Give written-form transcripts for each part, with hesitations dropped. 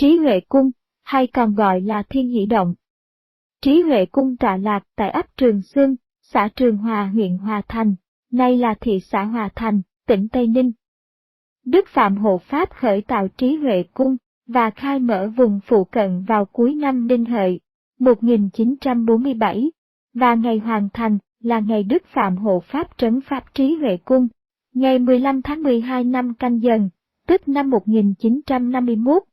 Trí Huệ Cung, hay còn gọi là Thiên Hỷ Động. Trí Huệ Cung tọa lạc tại ấp Trường Xuân, xã Trường Hòa, huyện Hòa Thành, nay là thị xã Hòa Thành, tỉnh Tây Ninh. Đức Phạm Hộ Pháp khởi tạo Trí Huệ Cung và khai mở vùng phụ cận vào cuối năm Đinh Hợi, 1947, và ngày hoàn thành là ngày Đức Phạm Hộ Pháp trấn pháp Trí Huệ Cung, ngày 15 tháng 12 năm Canh Dần, tức năm 1951.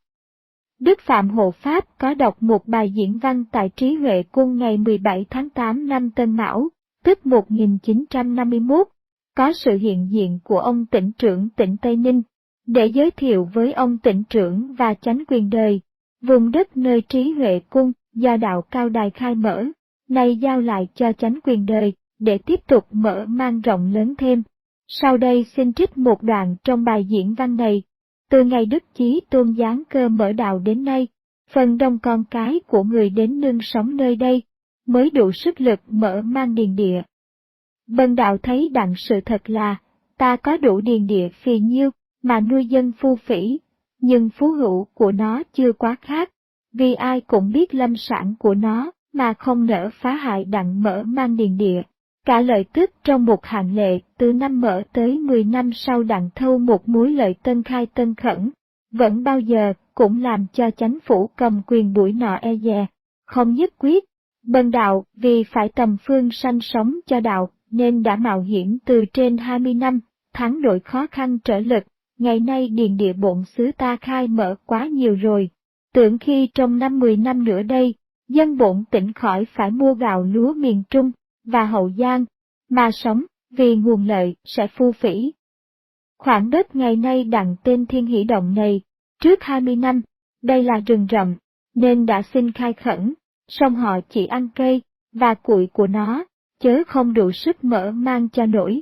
Đức Phạm Hộ Pháp có đọc một bài diễn văn tại Trí Huệ Cung ngày 17 tháng 8 năm Tân Mão, tức 1951, có sự hiện diện của ông tỉnh trưởng tỉnh Tây Ninh, để giới thiệu với ông tỉnh trưởng và chánh quyền đời, vùng đất nơi Trí Huệ Cung do đạo Cao Đài khai mở, nay giao lại cho chánh quyền đời, để tiếp tục mở mang rộng lớn thêm. Sau đây xin trích một đoạn trong bài diễn văn này. Từ ngày Đức Chí Tôn giáng cơ mở đạo đến nay, phần đông con cái của người đến nương sống nơi đây, mới đủ sức lực mở mang điền địa. Bần đạo thấy đặng sự thật là, ta có đủ điền địa phì nhiêu, mà nuôi dân phu phỉ, nhưng phú hữu của nó chưa quá khác, vì ai cũng biết lâm sản của nó, mà không nỡ phá hại đặng mở mang điền địa. Cả lợi tức trong một hạn lệ từ năm mở tới 10 năm sau đặng thâu một múi lợi tân khai tân khẩn, vẫn bao giờ cũng làm cho chánh phủ cầm quyền buổi nọ e dè, không nhất quyết. Bần đạo vì phải tầm phương sanh sống cho đạo nên đã mạo hiểm từ trên 20 năm, thắng đổi khó khăn trở lực, ngày nay điền địa bổn xứ ta khai mở quá nhiều rồi. Tưởng khi trong 5-10 năm nữa đây, dân bổn tỉnh khỏi phải mua gạo lúa miền Trung và Hậu Giang, mà sống, vì nguồn lợi sẽ phu phỉ. Khoảng đất ngày nay đặng tên Thiên Hỷ Động này, trước 20 năm, đây là rừng rậm, nên đã xin khai khẩn, song họ chỉ ăn cây và củi của nó, chớ không đủ sức mở mang cho nổi.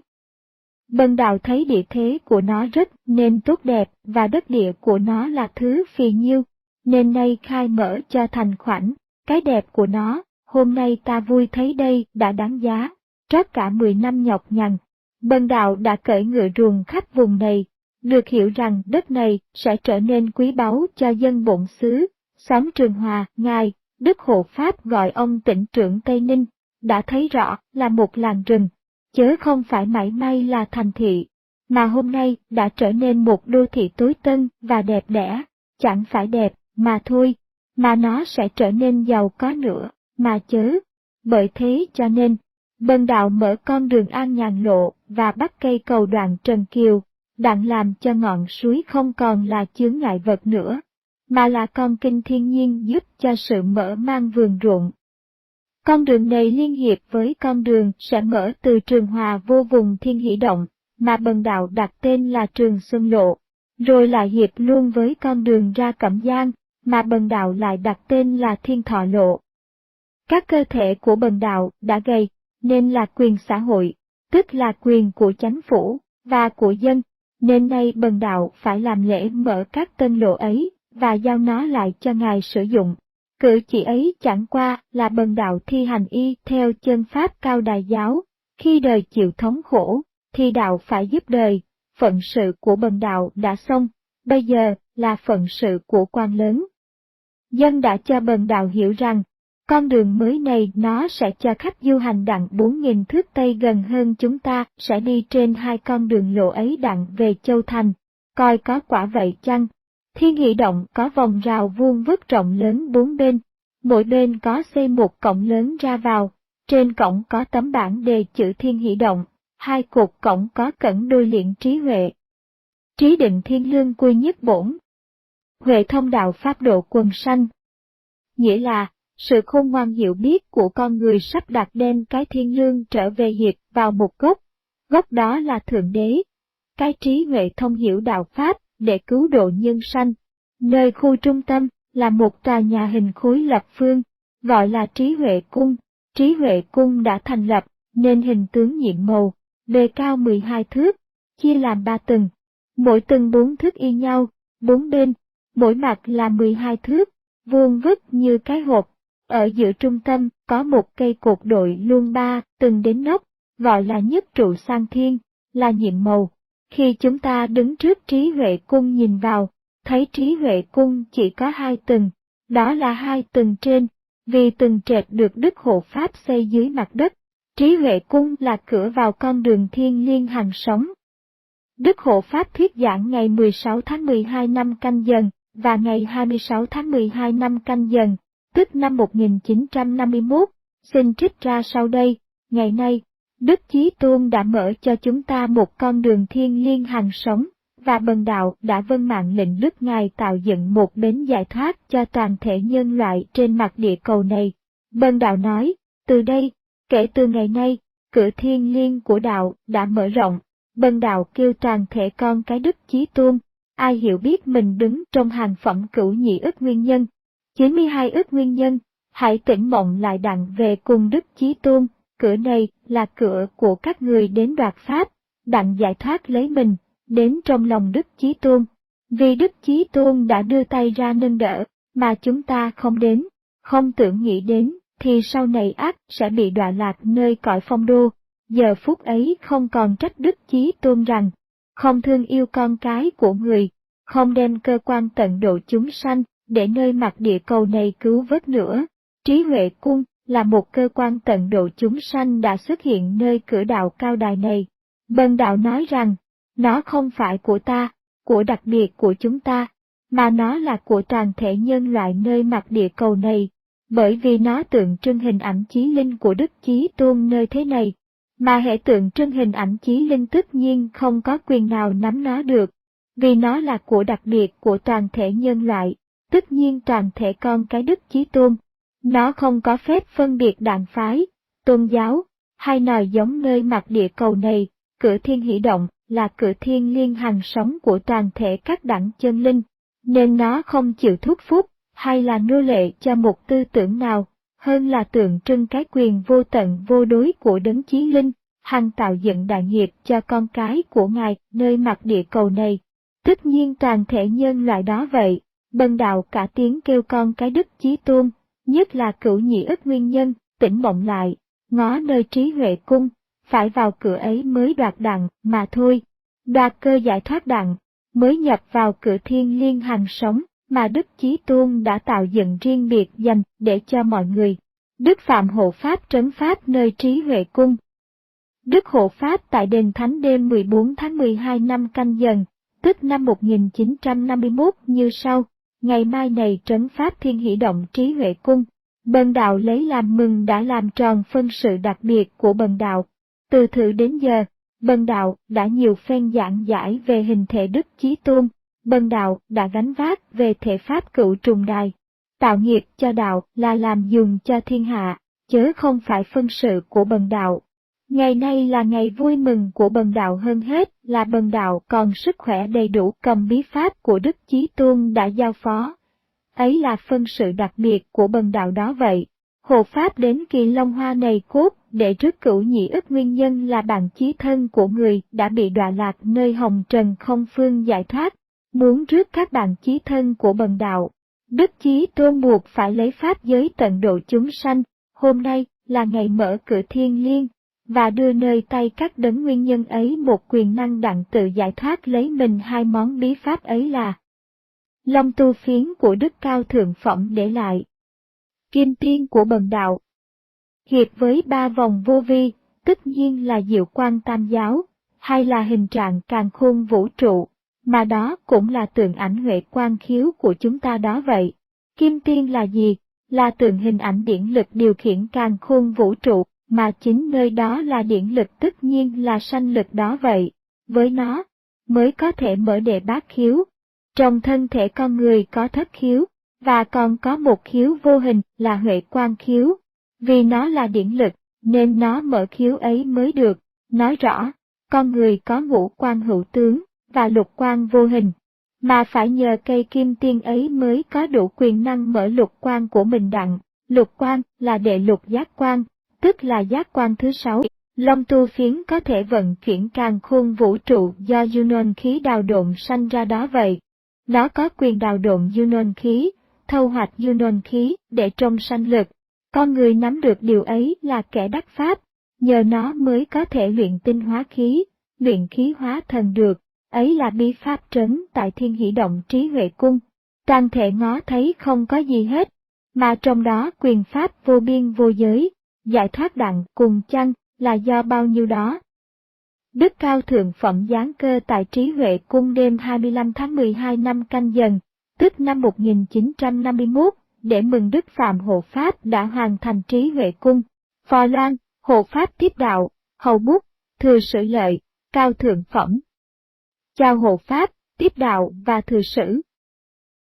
Bần đạo thấy địa thế của nó rất nên tốt đẹp và đất địa của nó là thứ phì nhiêu, nên nay khai mở cho thành khoảnh, cái đẹp của nó. Hôm nay ta vui thấy đây đã đáng giá, trót cả 10 năm nhọc nhằn. Bần đạo đã cởi ngựa ruồng khắp vùng này, được hiểu rằng đất này sẽ trở nên quý báu cho dân bổn xứ. Xóm Trường Hòa, ngài, Đức Hộ Pháp gọi ông tỉnh trưởng Tây Ninh, đã thấy rõ là một làng rừng, chớ không phải mảy may là thành thị, mà hôm nay đã trở nên một đô thị tối tân và đẹp đẽ, chẳng phải đẹp mà thôi, mà nó sẽ trở nên giàu có nữa. Mà chớ, bởi thế cho nên, bần đạo mở con đường An Nhàn Lộ và bắt cây cầu đoạn Trần Kiều, đặng làm cho ngọn suối không còn là chướng ngại vật nữa, mà là con kinh thiên nhiên giúp cho sự mở mang vườn ruộng. Con đường này liên hiệp với con đường sẽ mở từ Trường Hòa vô vùng Thiên Hỷ Động, mà bần đạo đặt tên là Trường Xuân Lộ, rồi lại hiệp luôn với con đường ra Cẩm Giang, mà bần đạo lại đặt tên là Thiên Thọ Lộ. Các cơ thể của bần đạo đã gầy, nên là quyền xã hội, tức là quyền của chánh phủ, và của dân, nên nay bần đạo phải làm lễ mở các tân lộ ấy, và giao nó lại cho ngài sử dụng. Cử chỉ ấy chẳng qua là bần đạo thi hành y theo chân pháp Cao Đài giáo, khi đời chịu thống khổ, thì đạo phải giúp đời, phận sự của bần đạo đã xong, bây giờ là phận sự của quan lớn. Dân đã cho bần đạo hiểu rằng, con đường mới này nó sẽ cho khách du hành đặng 4.000 thước Tây gần hơn chúng ta sẽ đi trên hai con đường lộ ấy đặng về Châu Thành, coi có quả vậy chăng? Thiên Hỷ Động có vòng rào vuông vức rộng lớn 4 bên, mỗi bên có xây một cổng lớn ra vào, trên cổng có tấm bảng đề chữ Thiên Hỷ Động, hai cột cổng có cẩn đôi liện trí huệ. Trí định thiên lương quy nhất bổn. Huệ thông đạo pháp độ quần sanh. Nghĩa là, sự khôn ngoan hiểu biết của con người sắp đặt đem cái thiên lương trở về hiệp vào một gốc đó là Thượng Đế. Cái trí huệ thông hiểu đạo Pháp để cứu độ nhân sanh. Nơi khu trung tâm là một tòa nhà hình khối lập phương, gọi là Trí Huệ Cung. Trí Huệ Cung đã thành lập, nên hình tướng nhiệm màu, bề cao 12 thước, chia làm 3 tầng. Mỗi tầng 4 thước y nhau, 4 bên, mỗi mặt là 12 thước, vuông vức như cái hộp. Ở giữa trung tâm có một cây cột đội luôn 3 tầng đến nóc, gọi là nhất trụ sang thiên, là nhiệm màu. Khi chúng ta đứng trước Trí Huệ Cung nhìn vào, thấy trí huệ cung chỉ có 2 tầng, đó là 2 tầng trên, vì tầng trệt được Đức Hộ Pháp xây dưới mặt đất. Trí huệ cung là cửa vào con đường thiên liêng hằng sống. Đức Hộ Pháp thuyết giảng ngày 16 tháng 12 năm Canh Dần và ngày 26 tháng 12 năm Canh Dần, tức năm 1951, xin trích ra sau đây. Ngày nay, Đức Chí Tôn đã mở cho chúng ta một con đường thiên liêng hằng sống, và Bần Đạo đã vâng mạng lệnh Đức Ngài tạo dựng một bến giải thoát cho toàn thể nhân loại trên mặt địa cầu này. Bần Đạo nói, từ đây, kể từ ngày nay, cửa thiên liêng của Đạo đã mở rộng. Bần Đạo kêu toàn thể con cái Đức Chí Tôn, ai hiểu biết mình đứng trong hàng phẩm cửu nhị ức nguyên nhân, 92 ức nguyên nhân, hãy tỉnh mộng lại đặng về cùng Đức Chí Tôn. Cửa này là cửa của các người đến đoạt pháp, đặng giải thoát lấy mình, đến trong lòng Đức Chí Tôn. Vì Đức Chí Tôn đã đưa tay ra nâng đỡ, mà chúng ta không đến, không tưởng nghĩ đến, thì sau này ắt sẽ bị đọa lạc nơi cõi phong đô. Giờ phút ấy không còn trách Đức Chí Tôn rằng, không thương yêu con cái của người, không đem cơ quan tận độ chúng sanh, để nơi mặt địa cầu này cứu vớt nữa. Trí huệ cung là một cơ quan tận độ chúng sanh đã xuất hiện nơi cửa đạo cao đài này. Bần Đạo nói rằng, nó không phải của ta, của đặc biệt của chúng ta, mà nó là của toàn thể nhân loại nơi mặt địa cầu này, bởi vì nó tượng trưng hình ảnh chí linh của Đức Chí Tôn nơi thế này, mà hệ tượng trưng hình ảnh chí linh tất nhiên không có quyền nào nắm nó được, vì nó là của đặc biệt của toàn thể nhân loại, tất nhiên toàn thể con cái Đức Chí Tôn. Nó không có phép phân biệt đảng phái, tôn giáo, hay nòi giống nơi mặt địa cầu này. Cửa thiên hỷ động là cửa thiên liêng hằng sống của toàn thể các đẳng chân linh, nên nó không chịu thúc phúc, hay là nô lệ cho một tư tưởng nào, hơn là tượng trưng cái quyền vô tận vô đối của đấng chí linh, hằng tạo dựng đại nghiệp cho con cái của Ngài nơi mặt địa cầu này. Tất nhiên toàn thể nhân loại đó vậy, Bần Đạo cả tiếng kêu con cái Đức Chí Tôn, nhất là cửu nhị ức nguyên nhân, tỉnh mộng lại, ngó nơi trí huệ cung, phải vào cửa ấy mới đoạt đặng mà thôi. Đoạt cơ giải thoát đặng, mới nhập vào cửa thiên liêng hằng sống, mà Đức Chí Tôn đã tạo dựng riêng biệt dành để cho mọi người. Đức Phạm Hộ Pháp trấn Pháp nơi trí huệ cung. Đức Hộ Pháp tại đền Thánh đêm 14 tháng 12 năm Canh Dần, tức năm 1951 như sau. Ngày mai này trấn Pháp Thiên Hỷ Động Trí Huệ Cung, Bần Đạo lấy làm mừng đã làm tròn phân sự đặc biệt của Bần Đạo. Từ thử đến giờ, Bần Đạo đã nhiều phen giảng giải về hình thể Đức Chí Tôn, Bần Đạo đã gánh vác về thể Pháp cựu trùng đài. Tạo nghiệp cho Đạo là làm dùng cho thiên hạ, chớ không phải phân sự của Bần Đạo. Ngày nay là ngày vui mừng của Bần Đạo hơn hết là Bần Đạo còn sức khỏe đầy đủ cầm bí pháp của Đức Chí Tôn đã giao phó. Ấy là phân sự đặc biệt của Bần Đạo đó vậy. Hộ Pháp đến kỳ Long Hoa này cốt để rước cửu nhị ức nguyên nhân là bạn chí thân của người đã bị đọa lạc nơi hồng trần không phương giải thoát, muốn rước các bạn chí thân của Bần Đạo. Đức Chí Tôn buộc phải lấy pháp giới tận độ chúng sanh, hôm nay là ngày mở cửa thiên liêng, và đưa nơi tay các đấng nguyên nhân ấy một quyền năng đặng tự giải thoát lấy mình. Hai món bí pháp ấy là Long tu phiến của Đức Cao Thượng Phẩm để lại, Kim Tiên của Bần Đạo. Hiệp với ba vòng vô vi, tất nhiên là diệu quang tam giáo, hay là hình trạng càn khôn vũ trụ, mà đó cũng là tượng ảnh huệ quang khiếu của chúng ta đó vậy. Kim Tiên là gì? Là tượng hình ảnh điển lực điều khiển càn khôn vũ trụ, mà chính nơi đó là điển lực tất nhiên là sanh lực đó vậy. Với nó, mới có thể mở đệ bát khiếu. Trong thân thể con người có thất khiếu, và còn có một khiếu vô hình là huệ quang khiếu. Vì nó là điển lực, nên nó mở khiếu ấy mới được. Nói rõ, con người có ngũ quan hữu tướng, và lục quan vô hình, mà phải nhờ cây kim tiên ấy mới có đủ quyền năng mở lục quan của mình đặng. Lục quan là đệ lục giác quan, tức là giác quan thứ 6. Long tu phiến có thể vận chuyển càn khôn vũ trụ do Junon khí đào độn sanh ra đó vậy. Nó có quyền đào độn Junon khí, thâu hoạch Junon khí để trong sanh lực. Con người nắm được điều ấy là kẻ đắc pháp, nhờ nó mới có thể luyện tinh hóa khí, luyện khí hóa thần được. ấy là bí pháp trấn tại Thiên Hỷ Động Trí Huệ Cung. Toàn thể ngó thấy không có gì hết, mà trong đó quyền pháp vô biên vô giới, giải thoát đặng cùng chăng là do bao nhiêu đó. Đức Cao Thượng Phẩm giáng cơ tại Trí Huệ Cung đêm 25 tháng 12 năm Canh Dần, tức năm 1951, để mừng Đức Phạm Hộ Pháp đã hoàn thành Trí Huệ Cung. Phò Loan, Hộ Pháp tiếp đạo, hầu bút, thừa sử lợi, Cao Thượng Phẩm. Chào Hộ Pháp, tiếp đạo và thừa sử.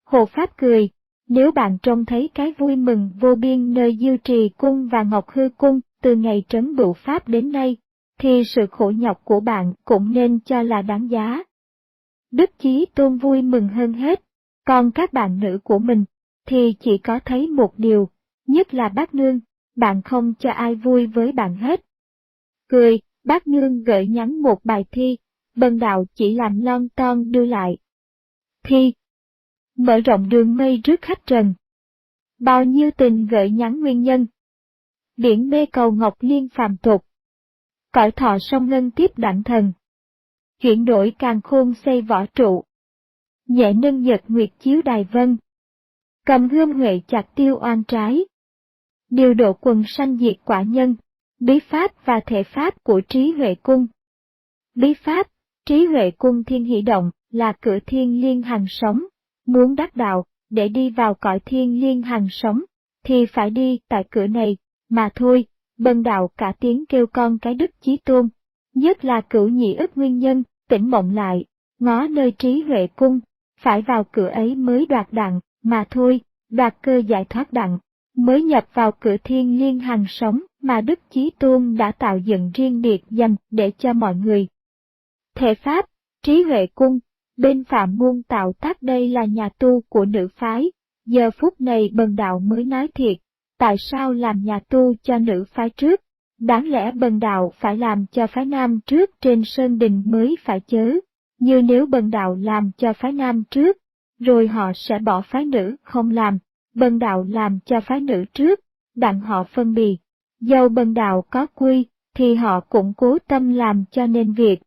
Hộ Pháp cười, nếu bạn trông thấy cái vui mừng vô biên nơi Diêu Trì Cung và Ngọc Hư Cung từ ngày trấn Bửu Pháp đến nay, thì sự khổ nhọc của bạn cũng nên cho là đáng giá. Đức Chí Tôn vui mừng hơn hết, còn các bạn nữ của mình, thì chỉ có thấy một điều, nhất là bác nương, bạn không cho ai vui với bạn hết. Cười, bác nương gửi nhắn một bài thi, bần đạo chỉ làm lon ton đưa lại. Thi. Mở rộng đường mây rước khách trần. Bao nhiêu tình gửi nhắn nguyên nhân. Biển mê cầu ngọc liên phàm tục. Cõi thọ sông ngân tiếp đặng thần. Chuyển đổi càn khôn xây võ trụ. Nhẹ nâng nhật nguyệt chiếu đài vân. Cầm gươm huệ chặt tiêu oan trái. Điều độ quần sanh diệt quả nhân. Bí pháp và thể pháp của Trí Huệ Cung. Bí pháp, Trí Huệ Cung Thiên Hỷ Động là cửa thiên liên hằng sống. Muốn đắc đạo, để đi vào cõi thiên liên hằng sống, thì phải đi tại cửa này, mà thôi. Bần đạo cả tiếng kêu con cái Đức Chí Tôn, nhất là Cửu Nhị Ức Nguyên Nhân, tỉnh mộng lại, ngó nơi Trí Huệ Cung, phải vào cửa ấy mới đoạt đặng, mà thôi, đoạt cơ giải thoát đặng, mới nhập vào cửa thiên liên hằng sống mà Đức Chí Tôn đã tạo dựng riêng biệt dành để cho mọi người. Thể pháp, Trí Huệ Cung, bên Phạm Môn tạo tác đây là nhà tu của nữ phái, giờ phút này bần đạo mới nói thiệt. Tại sao làm nhà tu cho nữ phái trước? Đáng lẽ bần đạo phải làm cho phái nam trước trên sơn đình mới phải chớ. Như nếu bần đạo làm cho phái nam trước, rồi họ sẽ bỏ phái nữ không làm. Bần đạo làm cho phái nữ trước, đặng họ phân bì. Dầu bần đạo có quy, thì họ cũng cố tâm làm cho nên việc.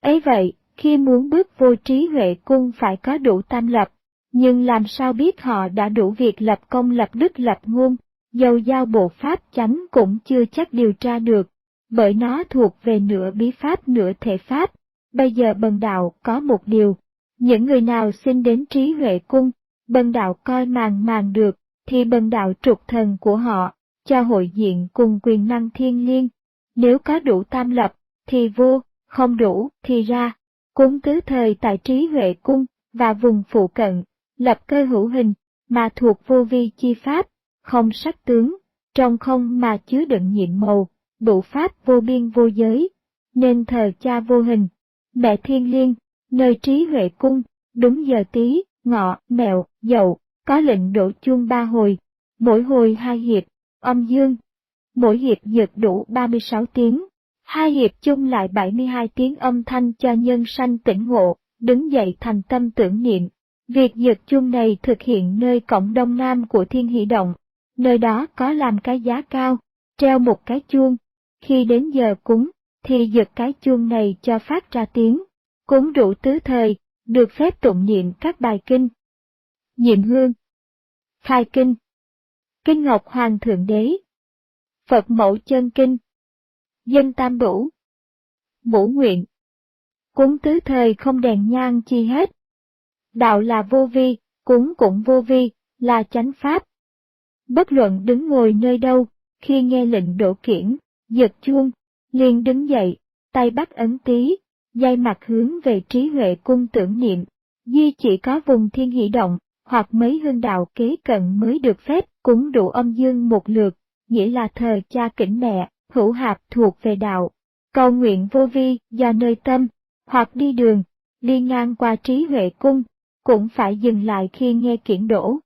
Ấy vậy, khi muốn bước vô Trí Huệ Cung phải có đủ tam lập. Nhưng làm sao biết họ đã đủ việc lập công lập đức lập ngôn, dầu giao bộ pháp chánh cũng chưa chắc điều tra được, bởi nó thuộc về nửa bí pháp nửa thể pháp. Bây giờ bần đạo có một điều, những người nào xin đến Trí Huệ Cung, bần đạo coi màng được, thì bần đạo trục thần của họ, cho hội diện cùng quyền năng thiên liêng. Nếu có đủ tam lập, thì vô, không đủ, thì ra. Cúng tứ thời tại Trí Huệ Cung, và vùng phụ cận. Lập cơ hữu hình, mà thuộc vô vi chi pháp, không sắc tướng, trong không mà chứa đựng nhiệm màu, đủ pháp vô biên vô giới, nên thờ cha vô hình, mẹ thiên liêng, nơi Trí Huệ Cung, đúng giờ Tý, Ngọ, Mẹo, Dậu, có lệnh đổ chuông 3 hồi, mỗi hồi 2 hiệp, âm dương, mỗi hiệp dược đủ 36 tiếng, 2 hiệp chung lại 72 tiếng âm thanh cho nhân sanh tỉnh ngộ, đứng dậy thành tâm tưởng niệm. Việc dược chuông này thực hiện nơi cổng đông nam của Thiên Hỷ Động, nơi đó có làm cái giá cao, treo một cái chuông, khi đến giờ cúng, thì giật cái chuông này cho phát ra tiếng, cúng đủ tứ thời, được phép tụng niệm các bài kinh. Nhiệm hương, khai kinh, kinh Ngọc Hoàng Thượng Đế, Phật Mẫu Chân Kinh, dân tam bửu, ngũ nguyện, cúng tứ thời không đèn nhang chi hết. Đạo là vô vi, cúng cũng vô vi, là chánh pháp. Bất luận đứng ngồi nơi đâu, khi nghe lệnh đổ kiển, giật chuông, liền đứng dậy, tay bắt ấn tí, dây mặt hướng về Trí Huệ Cung tưởng niệm. Duy chỉ có vùng Thiên Hỷ Động, hoặc mấy hương đạo kế cận mới được phép cúng đủ âm dương một lượt, nghĩa là thờ cha kính mẹ, hữu hạp thuộc về đạo. Cầu nguyện vô vi do nơi tâm, hoặc đi đường, đi ngang qua Trí Huệ Cung, cũng phải dừng lại khi nghe kiển đổ.